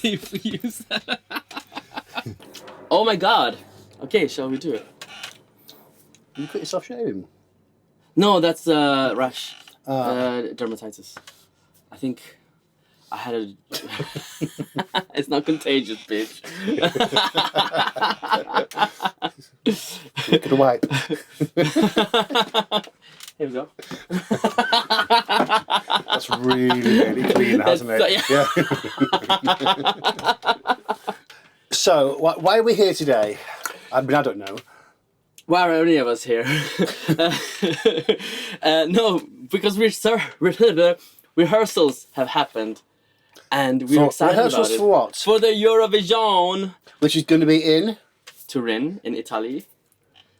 see if we use that. Oh my god. Okay, shall we do it? You cut yourself shaving? No, that's rash. Dermatitis. I think I had a... It's not contagious, bitch. Look at the wipe. Here we go. That's really clean, hasn't it? Yeah. So, why are we here today? I mean, I don't know. Why are any of us here? No, because rehearsals have happened, and we're excited about it. Rehearsals for what? For the Eurovision. Which is going to be in? Turin, in Italy.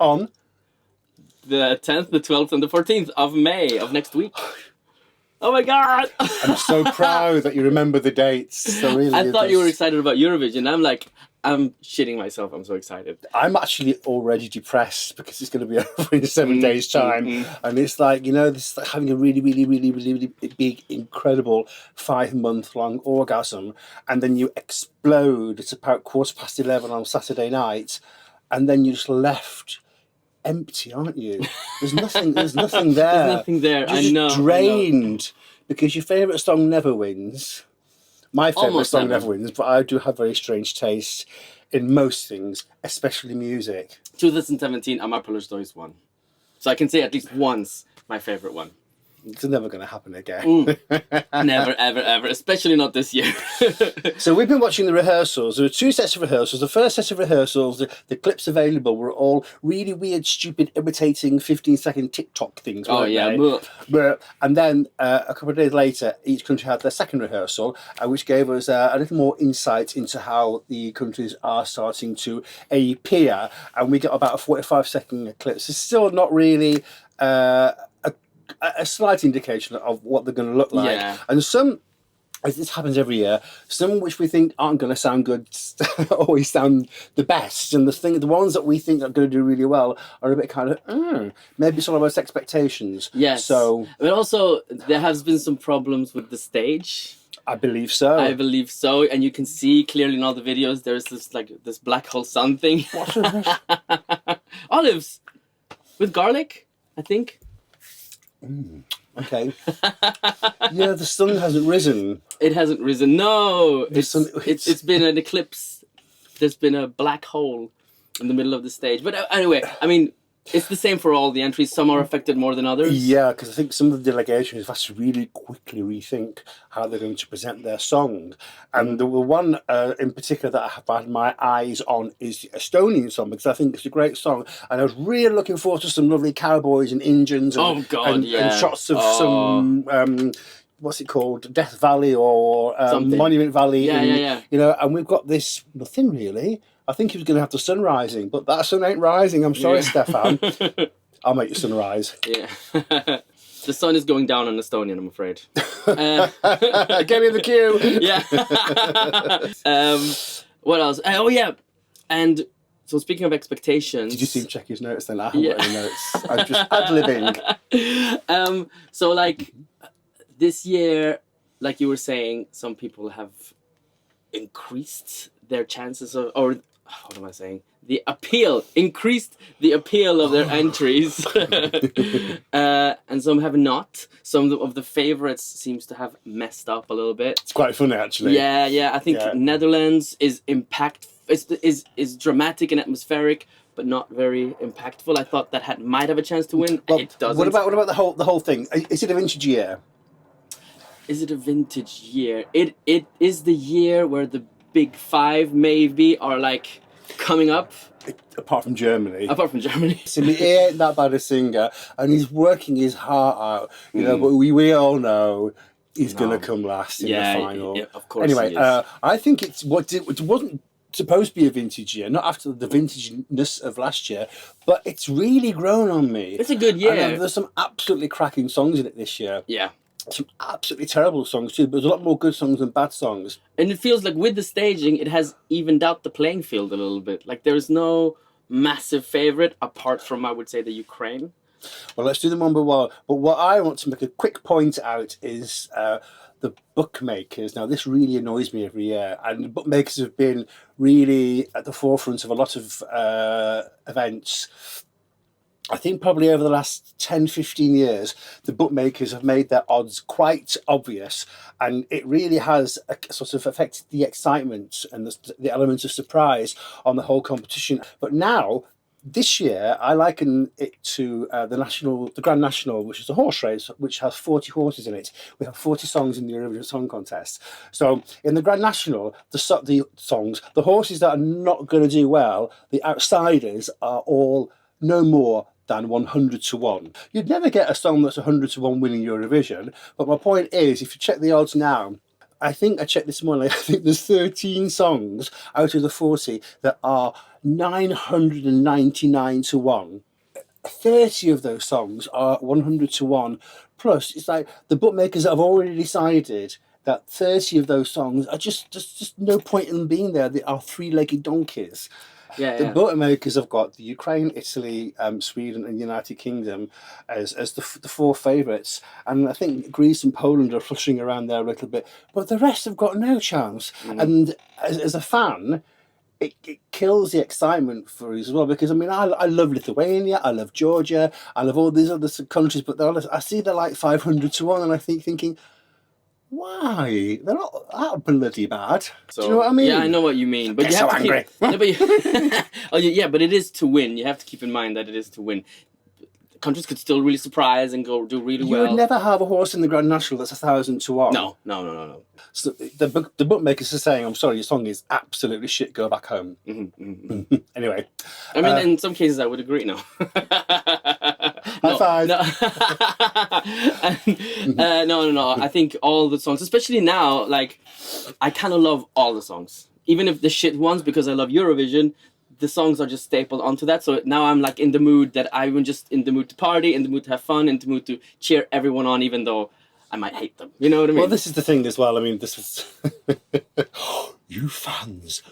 On? The 10th, the 12th, and the 14th of May of next week. Oh my god! I'm so proud that you remember the dates. So really, I thought you were excited about Eurovision. I'm shitting myself. I'm so excited. I'm actually already depressed because it's going to be over in 7 days' time. And it's like, this is like having a really big, incredible 5-month-long orgasm. And then you explode. It's about 11:15 on Saturday night. And then you're just left empty, aren't you? There's nothing there. There's nothing there. You're just drained because your favourite song never wins. My favourite song never wins, but I do have very strange taste in most things, especially music. 2017, Amar Polishdois won. So I can say at least once my favourite one. It's never going to happen again. Never, ever, especially not this year. So we've been watching the rehearsals. There were 2 sets of rehearsals. The first set of rehearsals, the clips available were all really weird, stupid, irritating 15-second TikTok things. Oh, yeah. And then a couple of days later, each country had their second rehearsal, which gave us a little more insight into how the countries are starting to appear. And we got about a 45-second clip. So it's still not really... a slight indication of what they're going to look like. Yeah. And some, as this happens every year, some which we think aren't going to sound good always sound the best. And the ones that we think are going to do really well are a bit kind of, maybe it's all about expectations. Yes. So, but also, there has been some problems with the stage. I believe so. And you can see clearly in all the videos, there's this black hole sun thing. What's this? Olives with garlic, I think. Okay. Yeah, the sun hasn't risen. It hasn't risen. No, it's been an eclipse. There's been a black hole in the middle of the stage. But anyway, I mean, it's the same for all the entries. Some are affected more than others. Yeah, because I think some of the delegations have to really quickly rethink how they're going to present their song. And the one in particular that I have had my eyes on is the Estonian song, because I think it's a great song. And I was really looking forward to some lovely cowboys and Indians and, and shots of some... what's it called? Death Valley or Monument Valley. Yeah. And we've got this nothing really. I think he was going to have the sun rising, but that sun ain't rising. I'm sorry, Stefan. I'll make your sun rise. Yeah. The sun is going down on Estonian, I'm afraid. Get me in the queue. Yeah. What else? Oh, yeah. And so speaking of expectations... Did you see him check his notes then? I haven't got any notes. I'm just ad-libbing. So, this year, like you were saying, some people have increased their chances of... Or, what am I saying? Increased the appeal of their entries. And some have not. Some of the favourites seems to have messed up a little bit. It's quite funny, actually. Yeah. I think Netherlands is is dramatic and atmospheric, but not very impactful. I thought that might have a chance to win. Well, it doesn't. What about the whole thing? Is it a vintage year? Is it a vintage year? It is the year where the big five maybe are coming up. Apart from Germany. So he ain't that bad a singer, and he's working his heart out. But we all know he's going to come last in the final. Yeah, of course. Anyway, I think it wasn't supposed to be a vintage year, not after the vintageness of last year, but it's really grown on me. It's a good year. And there's some absolutely cracking songs in it this year. Yeah. Some absolutely terrible songs too, but there's a lot more good songs than bad songs. And it feels like with the staging, it has evened out the playing field a little bit. There's no massive favourite, apart from, I would say, the Ukraine. Well, let's do them one by one. But what I want to make a quick point out is the bookmakers. Now, this really annoys me every year, and the bookmakers have been really at the forefront of a lot of events. I think probably over the last 10, 15 years, the bookmakers have made their odds quite obvious, and it really has sort of affected the excitement and the element of surprise on the whole competition. But now, this year, I liken it to the Grand National, which is a horse race, which has 40 horses in it. We have 40 songs in the Eurovision Song Contest. So in the Grand National, the songs, the horses that are not going to do well, the outsiders are all no more than 100 to 1. You'd never get a song that's 100 to 1 winning Eurovision, but my point is, if you check the odds now, I think I checked this morning, I think there's 13 songs out of the 40 that are 999 to 1. 30 of those songs are 100 to 1. Plus, it's like the bookmakers have already decided that 30 of those songs are just no point in them being there. They are three-legged donkeys. The bookmakers have got the Ukraine, Italy, Sweden, and United Kingdom as the four favourites, and I think Greece and Poland are flushing around there a little bit, but the rest have got no chance. And as a fan, it kills the excitement for us as well, because I mean I love Lithuania, I love Georgia, I love all these other countries, but I see they're like 500 to 1, and I thinking, why? They're not that bloody bad. So, do you know what I mean? Yeah, I know what you mean. But you have to angry. But it is to win. You have to keep in mind that it is to win. Countries could still really surprise and do really well. You would never have a horse in the Grand National that's 1,000 to 1. No. So the bookmakers are saying, I'm sorry, your song is absolutely shit, go back home. Anyway. I mean, in some cases I would agree, no. High five. No. I think all the songs, especially now, like, I kind of love all the songs. Even if the shit ones, because I love Eurovision, the songs are just stapled onto that. So now I'm like in the mood that I'm just in the mood to party, in the mood to have fun, in the mood to cheer everyone on, even though I might hate them. You know what I mean? Well, this is the thing as well. I mean, this was... You fans.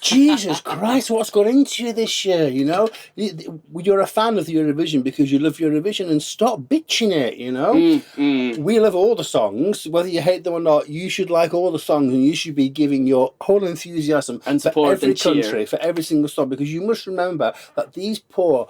Jesus Christ, what's got into you this year, you know? You're a fan of the Eurovision because you love Eurovision, and stop bitching it, you know? We love all the songs. Whether you hate them or not, you should like all the songs, and you should be giving your whole enthusiasm and support for every and country, for every single song, because you must remember that these poor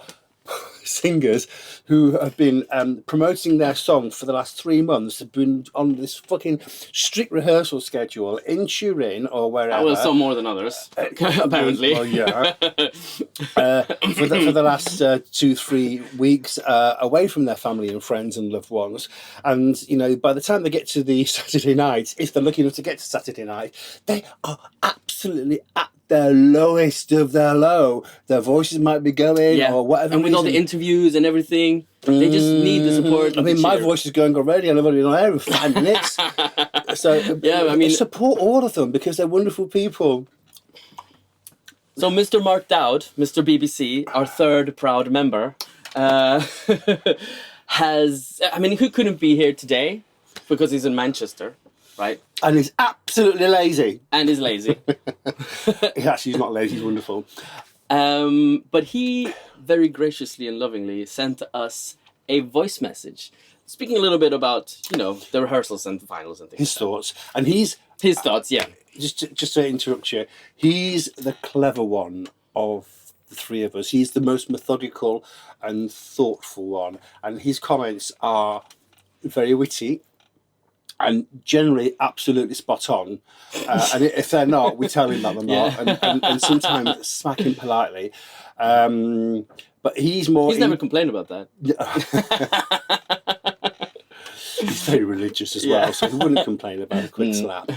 singers who have been promoting their song for the last 3 months have been on this fucking strict rehearsal schedule in Turin or wherever. Well, some more than others, apparently. Well, yeah. For the last 2-3 weeks away from their family and friends and loved ones. And, you know, by the time they get to the Saturday night, if they're lucky enough to get to Saturday night, they are absolutely at their lowest of their low. Their voices might be going or whatever. And with all the interviews and everything, they just need the support. I mean, my voice is going already, and I've only been on air in 5 minutes. So, I mean, support all of them because they're wonderful people. So, Mr. Mark Dowd, Mr. BBC, our third proud member, has... I mean, who couldn't be here today because he's in Manchester, right? And he's absolutely lazy. And he's lazy. Actually, he's not lazy, he's wonderful. But he very graciously and lovingly sent us a voice message, speaking a little bit about, you know, the rehearsals and the finals and things. His thoughts. And he's... His thoughts, yeah. Just to interrupt you, he's the clever one of the three of us. He's the most methodical and thoughtful one. And his comments are very witty and generally absolutely spot on. And if they're not, we tell him that they're not. And sometimes smack him politely. But he's more... He's never complained about that. He's very religious as well, so he wouldn't complain about a quick slap.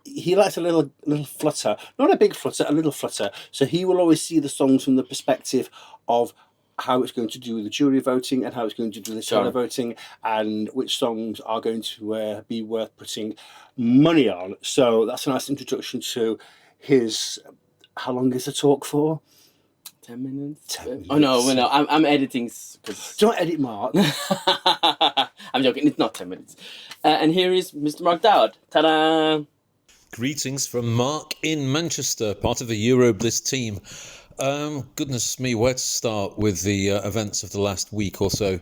He likes a little flutter. Not a big flutter, a little flutter. So he will always see the songs from the perspective of how it's going to do with the jury voting and how it's going to do with the televoting and which songs are going to be worth putting money on. So that's a nice introduction to his... How long is the talk for? 10 minutes? 10 minutes. Oh, no, I'm editing. Don't edit, Mark. I'm joking, it's not 10 minutes. And here is Mr. Mark Dowd. Ta-da! Greetings from Mark in Manchester, part of the Eurobliss team. Goodness me, where to start with the events of the last week or so?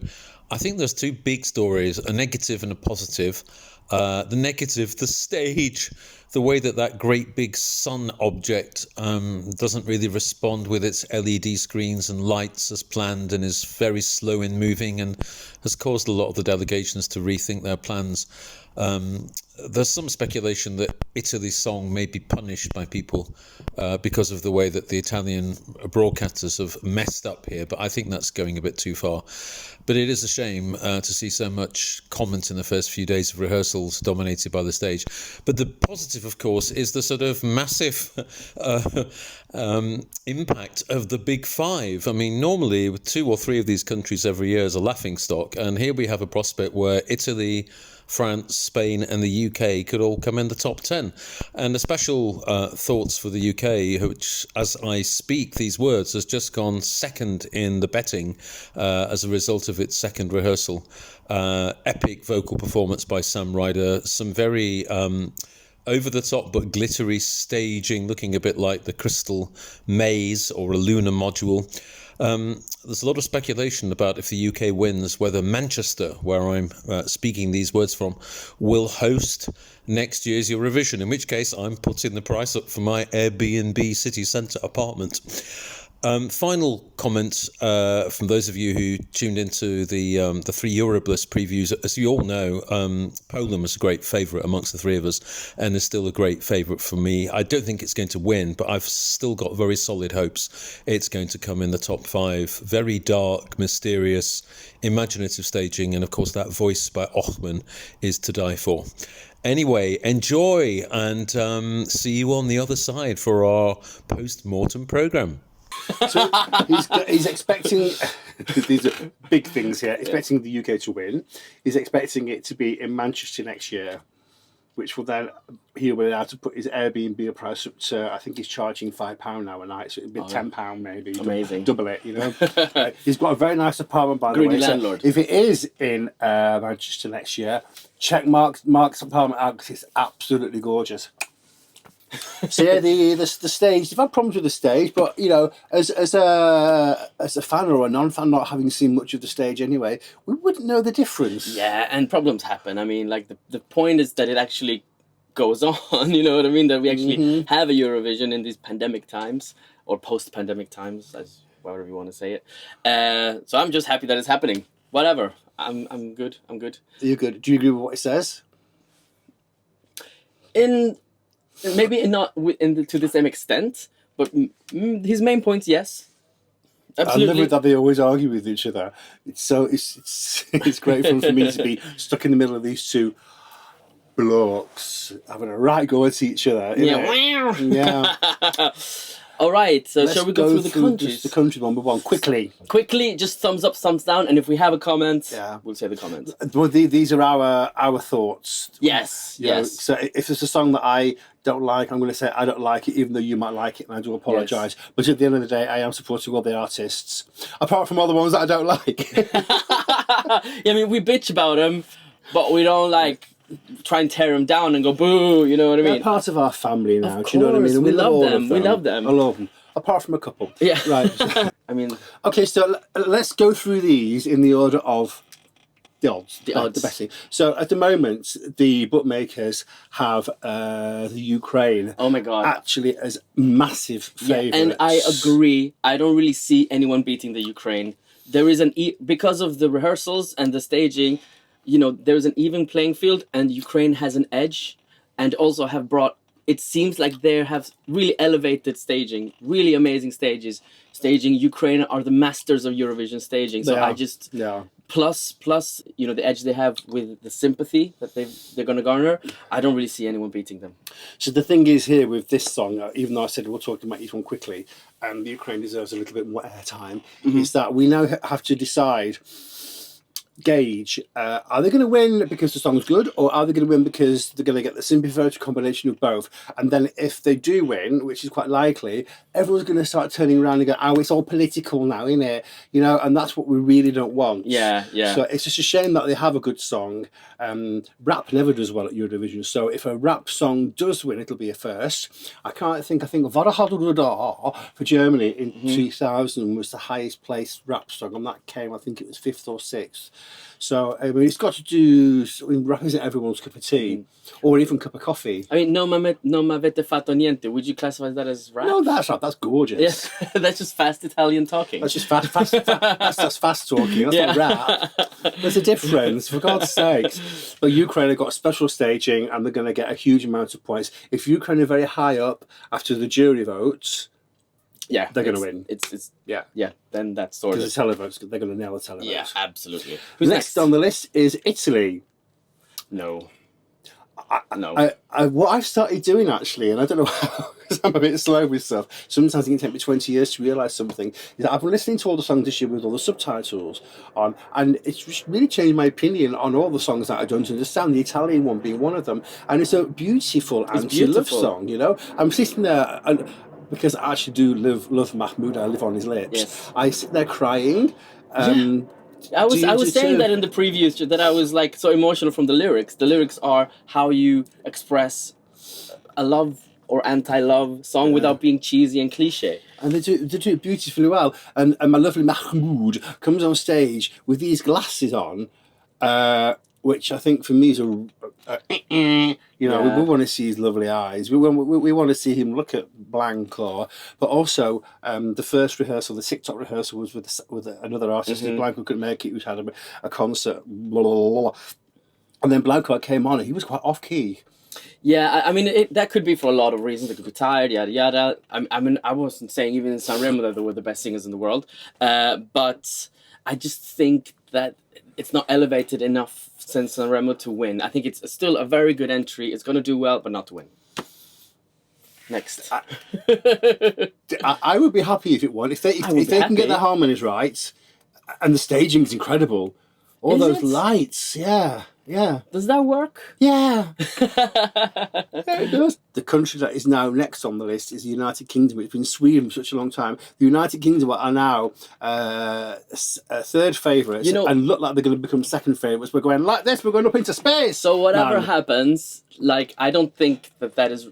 I think there's two big stories, a negative and a positive. The negative, the stage, the way that great big sun object doesn't really respond with its LED screens and lights as planned, and is very slow in moving, and has caused a lot of the delegations to rethink their plans. There's some speculation that Italy's song may be punished by people because of the way that the Italian broadcasters have messed up here, but I think that's going a bit too far. But it is a shame to see so much comment in the first few days of rehearsals dominated by the stage. But the positive, of course, is the sort of massive impact of the Big Five. I mean, normally 2 or 3 of these countries every year is a laughingstock, and here we have a prospect where Italy, France, Spain and the UK could all come in the top 10. And a special thoughts for the UK, which, as I speak these words, has just gone second in the betting as a result of its second rehearsal. Epic vocal performance by Sam Ryder, some very over the top but glittery staging, looking a bit like the Crystal Maze or a lunar module. There's a lot of speculation about if the UK wins, whether Manchester, where I'm speaking these words from, will host next year's Eurovision, in which case I'm putting the price up for my Airbnb city centre apartment. Final comments from those of you who tuned into the 3 Eurobliss previews. As you all know, Poland was a great favourite amongst the 3 of us, and is still a great favourite for me. I don't think it's going to win, but I've still got very solid hopes it's going to come in the top 5. Very dark, mysterious, imaginative staging, and of course that voice by Ochman is to die for. Anyway, enjoy, and see you on the other side for our post-mortem programme. So he's expecting, these are big things here, expecting the UK to win. He's expecting it to be in Manchester next year, which will then, he'll be able to put his Airbnb price up to, I think he's charging £5 now a night, so it'd be £10 maybe. Amazing. Double it, you know. He's got a very nice apartment, by the way. Landlord. So if it is in Manchester next year, check Mark's apartment out, because it's absolutely gorgeous. So yeah, the stage. You've had problems with the stage, but you know, as a fan or a non-fan, not having seen much of the stage anyway, we wouldn't know the difference. Yeah, and problems happen. I mean, like the point is that it actually goes on. You know what I mean? That we actually have a Eurovision in these pandemic times, or post-pandemic times, as whatever you want to say it. So I'm just happy that it's happening. Whatever. I'm good. I'm good. You're good. Do you agree with what it says? Maybe not to the same extent, but his main points, yes, absolutely. I love it that they always argue with each other. It's great fun for me to be stuck in the middle of these two blokes having a right go at each other. Yeah. All right, so shall we go through the countries? Just the country number one quickly. Quickly, just thumbs up, thumbs down, and if we have a comment, we'll say the comment. Well, these are our thoughts. Yes, You know, so if it's a song that I don't like, I'm going to say I don't like it, even though you might like it, and I do apologise. Yes. But at the end of the day, I am supporting all the artists, apart from all the ones that I don't like. Yeah, I mean, we bitch about them, but we don't try and tear them down and go boo, you know what I mean? They're part of our family now, do you know what I mean? And we love them. We love them. I love them. Apart from a couple. Yeah. Right. I mean... Okay, so let's go through these in the order of the odds. The odds. The best thing. So at the moment, the bookmakers have the Ukraine. Oh my God. Actually as massive favourites. Yeah, and I agree. I don't really see anyone beating the Ukraine. There is because of the rehearsals and the staging, you know, there's an even playing field, and Ukraine has an edge, and also have brought, it seems like they have really elevated staging, really amazing staging. Ukraine are the masters of Eurovision staging. So plus, you know, the edge they have with the sympathy that they're going to garner, I don't really see anyone beating them. So the thing is here with this song, even though I said we'll talk about each one quickly, and the Ukraine deserves a little bit more airtime, is that we now have to decide gauge, are they going to win because the song's good, or are they going to win because they're going to get the sympathetic combination of both? And then if they do win, which is quite likely, everyone's going to start turning around and go, oh, it's all political now, isn't it? You know, and that's what we really don't want. Yeah. So it's just a shame that they have a good song. Rap never does well at Eurovision, so if a rap song does win, it'll be a first. I think Vara Hadurudar for Germany in 2000 was the highest placed rap song, and that came, I think it was 5th or 6th. So I mean, it's got to do. I mean, rap isn't everyone's cup of tea, or even cup of coffee. I mean, non m'avete fatto niente. Would you classify that as rap? No, that's rap. That's gorgeous. Yes, that's just fast Italian talking. That's just fast that's fast talking. That's not rap. There's a difference, for God's sakes. But Ukraine have got special staging, and they're going to get a huge amount of points. If Ukraine are very high up after the jury votes, yeah, they're going to win. It's yeah. Then that's sort of because the televotes, they're going to nail the televotes. Yeah, absolutely. Who's next on the list is Italy. No. What I've started doing actually, and I don't know how, because I'm a bit slow with stuff. Sometimes it can take me 20 years to realise something. Is that I've been listening to all the songs this year with all the subtitles on, and it's just really changed my opinion on all the songs that I don't understand. The Italian one being one of them, and it's a beautiful anti-love song. You know, I'm sitting there and. Because I actually do love Mahmoud, I live on his lips. Yes. I sit there crying. I was saying that in the previews that I was like so emotional from the lyrics. The lyrics are how you express a love or anti-love song without being cheesy and cliche. And they do it beautifully well. And my lovely Mahmoud comes on stage with these glasses on, which I think for me is we want to see his lovely eyes. We want to see him look at blank, but also the first rehearsal, the TikTok rehearsal, was with another artist. Blanco couldn't make it. Who's had a concert, blah, blah, blah, blah. And then Blanco came on, and he was quite off key. Yeah, I mean that could be for a lot of reasons. They could be tired, yada yada. I mean, I wasn't saying even in Sanremo that they were the best singers in the world, but I just think that it's not elevated enough since Sanremo to win. I think it's still a very good entry. It's going to do well, but not to win. Next. I would be happy if it won. If they can get their harmonies right, and the staging is incredible. All those lights, yeah. Does that work? Yeah. Yeah, it does. The country that is now next on the list is the United Kingdom. It's been Sweden for such a long time. The United Kingdom are now third favourites, and look like they're going to become second favourites. We're going like this. We're going up into space. So whatever happens, I don't think that is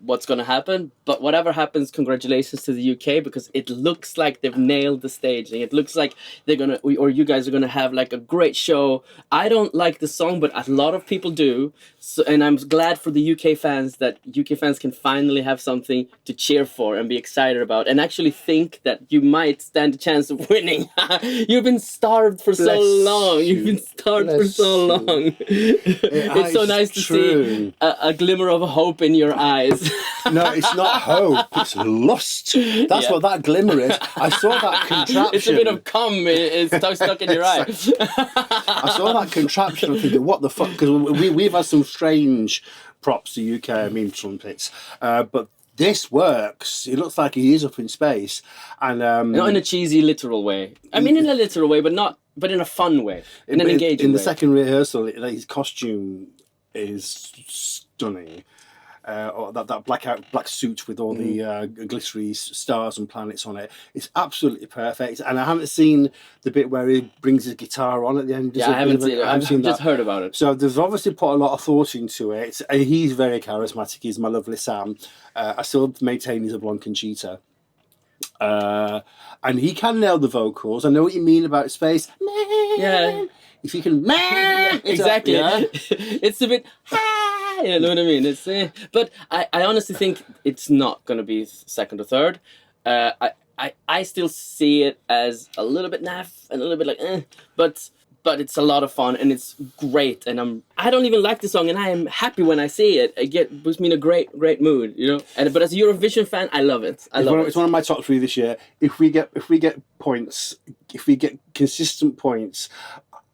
what's going to happen, but whatever happens, congratulations to the UK, because it looks like they've nailed the staging. It looks like they're gonna, or you guys are gonna have like a great show. I don't like the song, but a lot of people do. So, and I'm glad for the UK fans that UK fans can finally have something to cheer for and be excited about, and actually think that you might stand a chance of winning. You've been starved for so long. You've been starved for so long. It's so nice to see a glimmer of hope in your eyes. No, it's not hope, it's lust. That's what that glimmer is. I saw that contraption. It's a bit of cum, it's stuck in your eye. I saw that contraption and thinking, what the fuck? Because we've had some strange props to UK, I mean trumpets, but this works. It looks like he is up in space. And not in a cheesy, literal way. I mean, in a literal way, but in a fun way, in an engaging way. In the second rehearsal, his costume is stunning. Or that black suit with all the glittery stars and planets on it. It's absolutely perfect. And I haven't seen the bit where he brings his guitar on at the end. I haven't seen it. I've just heard about it. So they've obviously put a lot of thought into it. And he's very charismatic. He's my lovely Sam. I still maintain he's a blonde Conchita. And he can nail the vocals. I know what you mean about space. Yeah. If you can... Exactly. It's a bit... You know what I mean? It's but I honestly think it's not going to be second or third. I still see it as a little bit naff and a little bit like but it's a lot of fun and it's great, and I don't even like the song and I am happy when I see it. It puts me in a great mood, you know. But as a Eurovision fan, I love it. It's one of my top 3 this year. If we get points, if we get consistent points,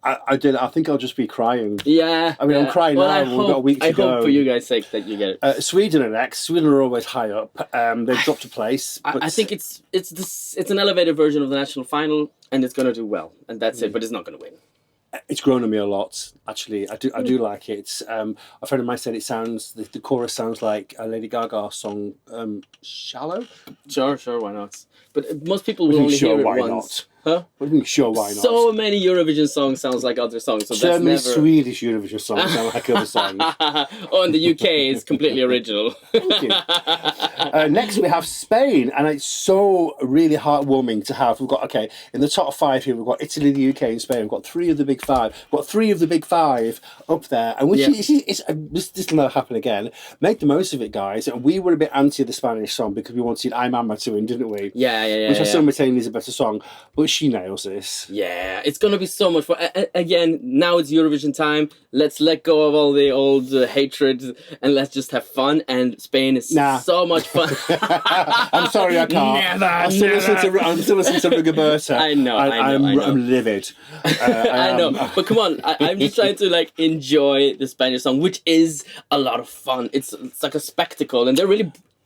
I think I'll just be crying. Yeah. I mean, I'm crying now. We've got a week to go. I hope for you guys' sake that you get it. Sweden are next. Sweden are always high up. They've dropped a place. But I think it's an elevated version of the national final, and it's going to do well, and that's it. But it's not going to win. It's grown on me a lot, actually. I do like it. A friend of mine said it sounds, the chorus sounds like a Lady Gaga song, Shallow. Sure, why not? But most people will only hear it why once. not? Huh? What do you mean, sure, why not? So many Eurovision songs sounds like other songs. So So many that's never... Swedish Eurovision songs sound like other songs. Oh, in the UK, it's completely original. Thank you. Next, we have Spain, and it's so really heartwarming to have. We've got, okay, in the top 5 here, we've got Italy, the UK, and Spain. We've got 3 of the big 5. We've got 3 of the big 5 up there, and which this will never happen again. Make the most of it, guys. And we were a bit anti the Spanish song because we wanted I'm Mama to win, didn't we? Yeah. Which I still maintain is a better song, but she nails this. Yeah, it's gonna be so much fun. Again, now it's Eurovision time. Let's let go of all the old hatred and let's just have fun. And Spain is so much fun. I'm sorry, I can't. I'm still listening to Rigoberta. I know. I'm livid. I know, but come on, I'm just trying to like enjoy the Spanish song, which is a lot of fun. It's like a spectacle, and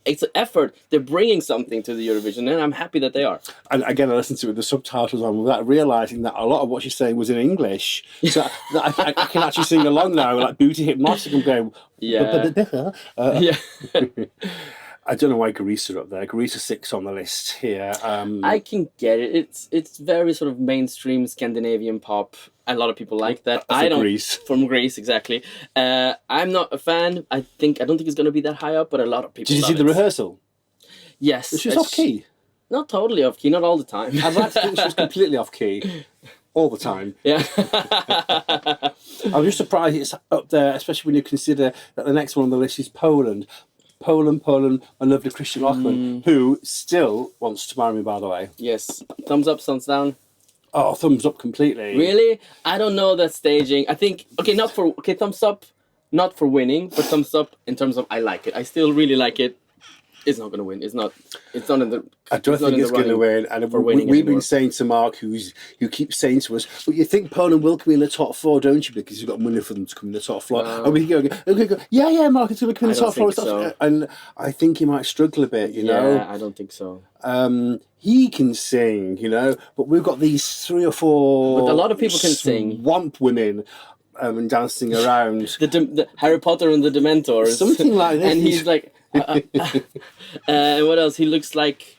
it's an effort. They're bringing something to the Eurovision, and I'm happy that they are. And again, I listened to it with the subtitles on without realising that a lot of what she's saying was in English. So I can actually sing along now, like booty hypnotic and going, yeah. I don't know why Greece are up there. Greece are 6 on the list here. I can get it. It's very sort of mainstream Scandinavian pop. A lot of people like that. From Greece, exactly. I'm not a fan. I don't think it's going to be that high up, but a lot of people. Did you see the rehearsal? Yes. She was off key. Not totally off key, not all the time. I'd like to think she was completely off key. All the time. Yeah. I'm just surprised it's up there, especially when you consider that the next one on the list is Poland. Poland, my lovely Christian Lochman, who still wants to marry me, by the way. Yes. Thumbs up, thumbs down. Oh, thumbs up completely. Really? I don't know that staging. I think, thumbs up, not for winning, but thumbs up in terms of I like it. I still really like it. It's not going to win. It's not in the... I don't think it's going to win. And we've been saying to Mark, who keeps saying to us, but you think Poland will come in the top 4, don't you? Because you've got money for them to come in the top 4. And we go, yeah, Mark, it's going to come in the top 4. So. And I think he might struggle a bit, you know? Yeah, I don't think so. He can sing, you know, but we've got these 3 or 4... But a lot of people can sing. Swamp women... and dancing around. the Harry Potter and the Dementors. Something like this. And he's like... what else? He looks like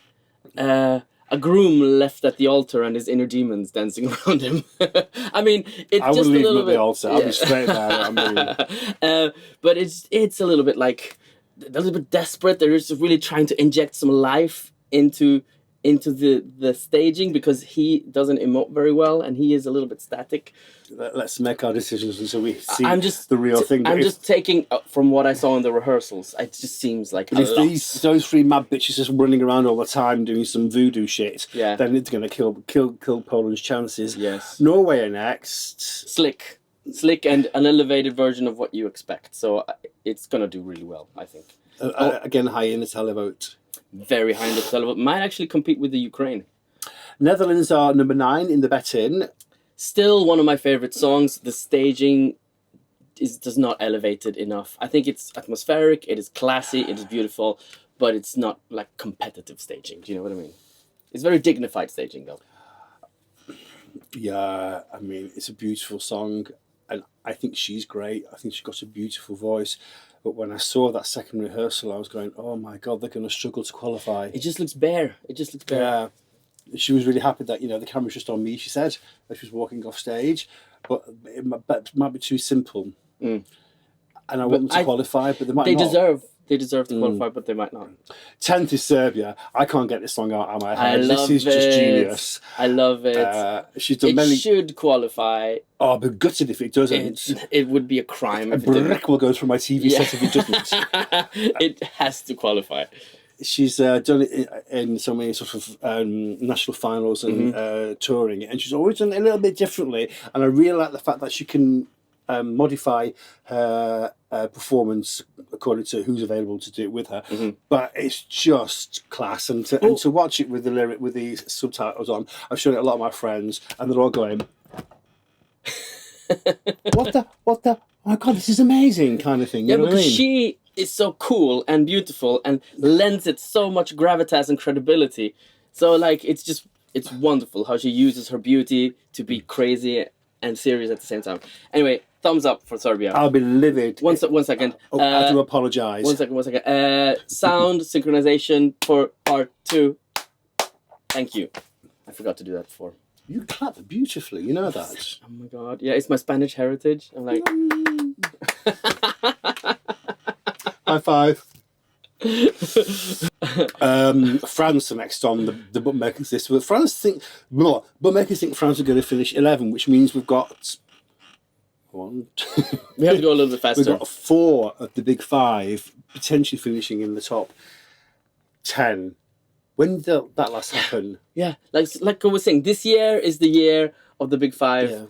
a groom left at the altar and his inner demons dancing around him. I mean, it's I just a little bit... the altar. I'll be straight there. But it's a little bit like... A little bit desperate. They're just really trying to inject some life into the staging because he doesn't emote very well and he is a little bit static. Let's make our decisions until we see the real thing. I'm just taking from what I saw in the rehearsals. It just seems like if those 3 mad bitches just running around all the time doing some voodoo shit, then it's going to kill Poland's chances. Yes. Norway are next. Slick and an elevated version of what you expect. So it's going to do really well, I think. Again, high in the televote. Very high in the televote. Might actually compete with the Ukraine. Netherlands are number 9 in the bet-in. Still one of my favorite songs. The staging does not elevate it enough. I think it's atmospheric, it is classy, it is beautiful, but it's not like competitive staging. Do you know what I mean? It's very dignified staging, though. Yeah, I mean, it's a beautiful song, and I think she's great. I think she's got a beautiful voice. But when I saw that second rehearsal, I was going, oh my God, they're going to struggle to qualify. It just looks bare. Yeah. She was really happy that, the camera's just on me, she said, as she was walking off stage. But it might be too simple. And I want them to qualify, but they might not. They deserve to qualify, but they might not. 10th is Serbia. I can't get this song out of my head. This is just genius. I love it. She's done many... should qualify. Oh, I'll be gutted if it doesn't. It would be a crime. A brick will go through my TV set if it doesn't. It has to qualify. She's done it in so many sort of national finals and touring, and she's always done it a little bit differently. And I really like the fact that she can modify her performance according to who's available to do it with her. But it's just class, and to watch it with the subtitles on, I've shown it to a lot of my friends, and they're all going, "What the? Oh my God, this is amazing!" kind of thing. You know because what I mean? she is so cool and beautiful and lends it so much gravitas and credibility. So like it's wonderful how she uses her beauty to be crazy and serious at the same time. Anyway, thumbs up for Serbia. I'll be livid. One second. I do apologise. One second. Sound synchronization for part 2. Thank you. I forgot to do that before. You clap beautifully, you know that. Oh my god. Yeah, it's my Spanish heritage. I'm like... High five. France are next on the bookmakers list. But bookmakers think France are going to finish 11, which means we've got one. We have to go a little bit faster. We've got 4 of the big 5 potentially finishing in the top 10. When did that last happen? Yeah, like I was saying, this year is the year of the big 5. Yeah.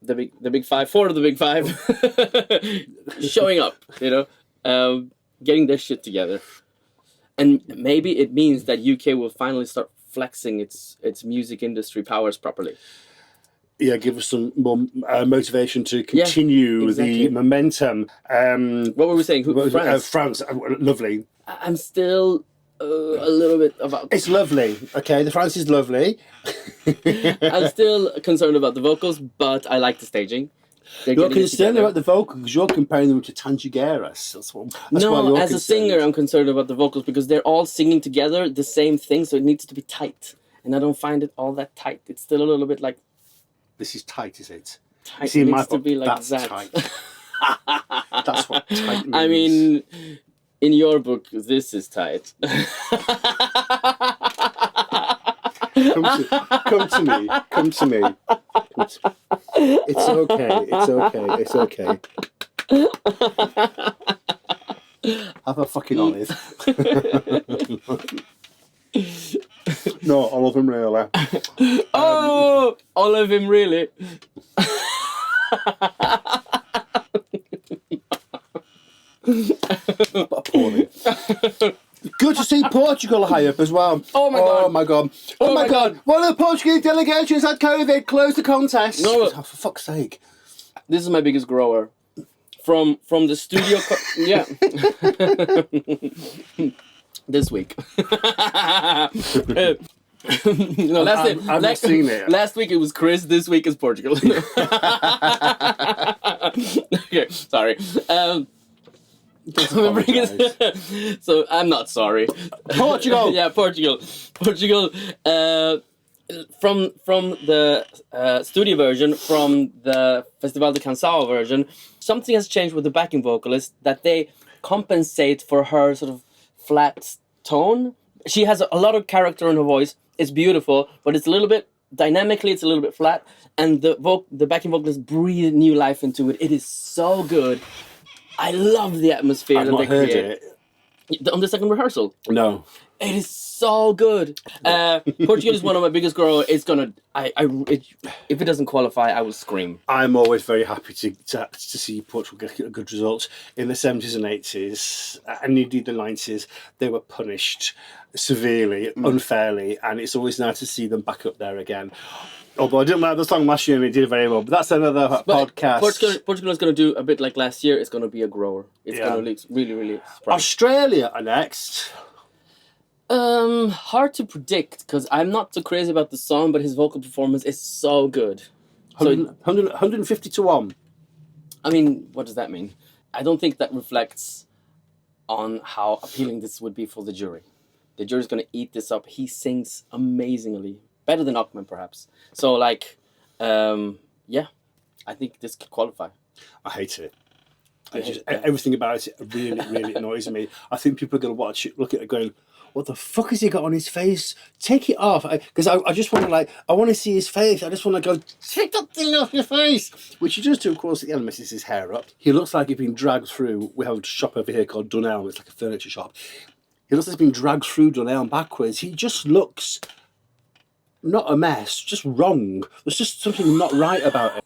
The big 5, 4 of the big 5 showing up, getting their shit together. And maybe it means that UK will finally start flexing its music industry powers properly. Yeah, give us some more motivation to continue exactly. the momentum. What were we saying? France? France, lovely. I'm still a little bit about... It's lovely, okay? The France is lovely. I'm still concerned about the vocals, but I like the staging. You're concerned about the vocals because you're comparing them to Tangigeras. That's why you're as a singer, I'm concerned about the vocals because they're all singing together the same thing, so it needs to be tight. And I don't find it all that tight. It's still a little bit like... This is tight, is it? Tight. See, it needs to be like that's that. Tight. That's what tight means. I mean, in your book, this is tight. Come to me. It's okay. Have a fucking olive. No, olive him really. Oh, olive him really. Appalling. Good to see Portugal high up as well. Oh my god. One of the Portuguese delegations had COVID. Close the contest. No. Oh, for fuck's sake. This is my biggest grower. From the studio... yeah. This week. No, I've not seen it. Last week it was Chris. This week is Portugal. Okay, sorry. So I'm not sorry. Portugal. Yeah, Portugal. From the studio version, from the Festival de Canção version, something has changed with the backing vocalist that they compensate for her sort of flat tone. She has a lot of character in her voice. It's beautiful, but it's a little bit dynamically. It's a little bit flat, and the backing vocalist breathe new life into it. It is so good. I love the atmosphere I've that not they heard create. On the second rehearsal. No. It is so good. Portugal is one of my biggest growers. It's gonna. If it doesn't qualify, I will scream. I'm always very happy to see Portugal get a good result. In the 70s and 80s, and indeed the 90s, they were punished severely, unfairly, and it's always nice to see them back up there again. Although I didn't like the song last year and it did very well, but that's another podcast. Portugal is going to do a bit like last year. It's going to be a grower. It's going to really, really surprise. Australia are next. Hard to predict because I'm not so crazy about the song, but his vocal performance is so good. 150 to 1. I mean, what does that mean? I don't think that reflects on how appealing this would be for the jury. The jury's going to eat this up. He sings amazingly. Better than Ochman, perhaps. So, I think this could qualify. I hate it. Everything about it really, really annoys me. I think people are going to watch it, look at it going, what the fuck has he got on his face? Take it off. Because I just want to, I want to see his face. I just want to go, take that thing off your face. Which he does do, of course, at the end, messes his hair up. He looks like he's been dragged through. We have a shop over here called Dunelm. It's like a furniture shop. He looks like he's been dragged through Dunelm backwards. He just looks... not a mess, just wrong. There's just something not right about it.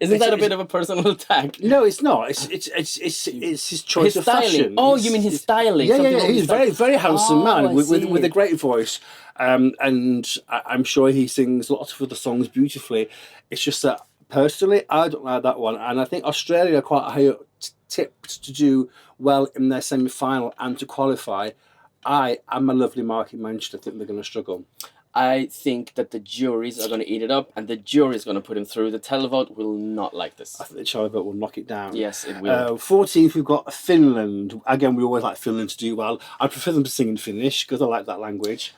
Isn't that a bit of a personal attack? No, it's not. It's his choice of styling. fashion. Oh, you mean his styling? Yeah. He's a very, very handsome man with a great voice. And I'm sure he sings lots of other songs beautifully. It's just that, personally, I don't like that one. And I think Australia are quite high up tipped to do well in their semi-final and to qualify. I'm a lovely Mark in Manchester. I think they're going to struggle. I think that the juries are going to eat it up, and the jury is going to put him through. The televote will not like this. I think the televote will knock it down. Yes, it will. 14th, we've got Finland. Again, we always like Finland to do well. I prefer them to sing in Finnish because I like that language.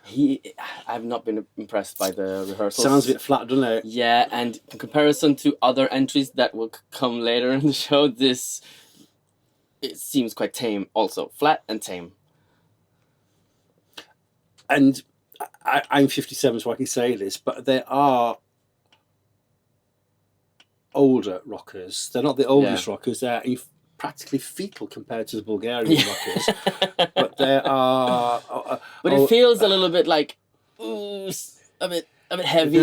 I've not been impressed by the rehearsals. Sounds a bit flat, doesn't it? Yeah, and in comparison to other entries that will come later in the show, it seems quite tame also. Flat and tame. And I'm 57, so I can say this, but there are older rockers. They're not the oldest rockers. They're practically fetal compared to the Bulgarian rockers. But there are... but it feels a little bit like... a bit heavy.